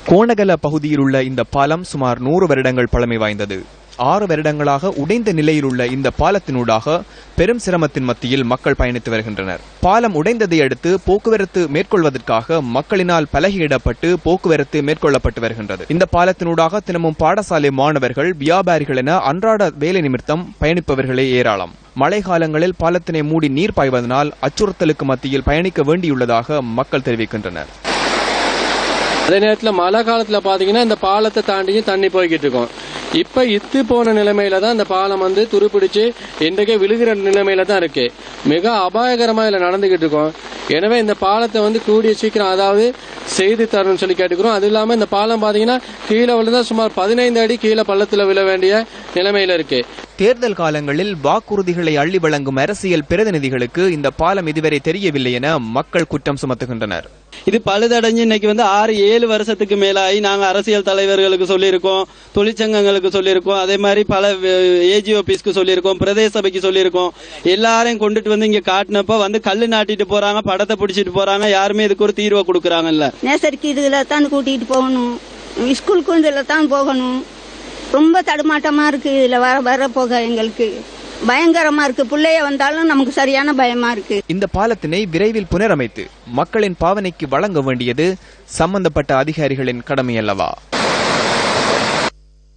கோணகல பகுதியில் உள்ள இந்த பாலம் சுமார் 100 வருடங்கள் பழமை வாய்ந்தது. 6 வருடங்களாக உடைந்த நிலையில் உள்ள இந்த பாலத்தினூடாக பெரும் சிரமத்தின் மத்தியில் மக்கள் பயணித்து வருகின்றனர். பாலம் உடைந்ததை அடுத்து போக்குவரத்து மேற்கொள்வதற்காக மக்களினால் பலகையிடப்பட்டு போக்குவரத்து மேற்கொள்ளப்பட்டு வருகின்றது. இந்த பாலத்தினூடாக தினமும் பாடசாலை மாணவர்கள், வியாபாரிகள் என அன்றாட வேலை நிமித்தம் பயணிப்பவர்களே ஏராளம். மழை காலங்களில் பாலத்தினை மூடி நீர் பாய்வதனால் அச்சுறுத்தலுக்கு மத்தியில் பயணிக்க வேண்டியுள்ளதாக மக்கள் தெரிவிக்கின்றனர். அதே நேரத்தில் மழை காலத்தில் பாத்தீங்கன்னா இந்த பாலத்தை தாண்டியும் தண்ணி போய்கிட்டு இருக்கும். இப்ப இத்து போன நிலைமையில தான் இந்த பாலம் துருப்பிடிச்சு இன்றைக்கே விழுகிற நிலைமையில தான் இருக்கு. மிக அபாயகரமா இதுல நடந்துகிட்டு இருக்கோம். எனவே இந்த பாலத்தை கூடிய சீக்கிரம் அதாவது செய்து தரணும்னு சொல்லி கேட்டுக்கிறோம். அது இல்லாம இந்த பாலம் பாத்தீங்கன்னா கீழே விழுந்தா சுமார் 15 அடி கீழே பள்ளத்துல விழ வேண்டிய நிலைமையில இருக்கு. தேர்தல் காலங்களில் வாக்குறுதிகளை அள்ளி வழங்கும் அரசியல் பிரதிநிதிகளுக்கு இந்த பாலம் இதுவரை தெரியவில்லை என மக்கள் குற்றம் சுமத்துகின்றனர். இது பழுதடைஞ்சு இன்னைக்கு 6-7 வருஷத்துக்கு மேலாகி நாங்க அரசியல் தலைவர்களுக்கு சொல்லியிருக்கோம், தொழிற்சங்கங்களுக்கு சொல்லியிருக்கோம், அதே மாதிரி பல ஏஜிஓபிஸ்க்கு சொல்லியிருக்கோம், பிரதேச சபைக்கு சொல்லியிருக்கோம். எல்லாரையும் கொண்டுட்டு இங்க காட்டினப்ப கல்லு நாட்டிட்டு போறாங்க, படத்தை பிடிச்சிட்டு போறாங்க. யாருமே இதுக்கு ஒரு தீர்வை கொடுக்கறாங்கல்ல. நேசருக்கு இதுல தான் கூட்டிட்டு போகணும், ஸ்கூலுக்கு இதுல தான் போகணும். ரொம்ப தடுமாட்டமா இருக்கு. இதுல வர போக எங்களுக்கு பயங்கரமா இருக்கு. பிள்ளைய வந்தாலும் நமக்கு சரியான பயமா இருக்கு. இந்த பாலத்தினை விரைவில் புனரமைத்து மக்களின் பாவனைக்கு வழங்க வேண்டியது சம்பந்தப்பட்ட அதிகாரிகளின் கடமை அல்லவா?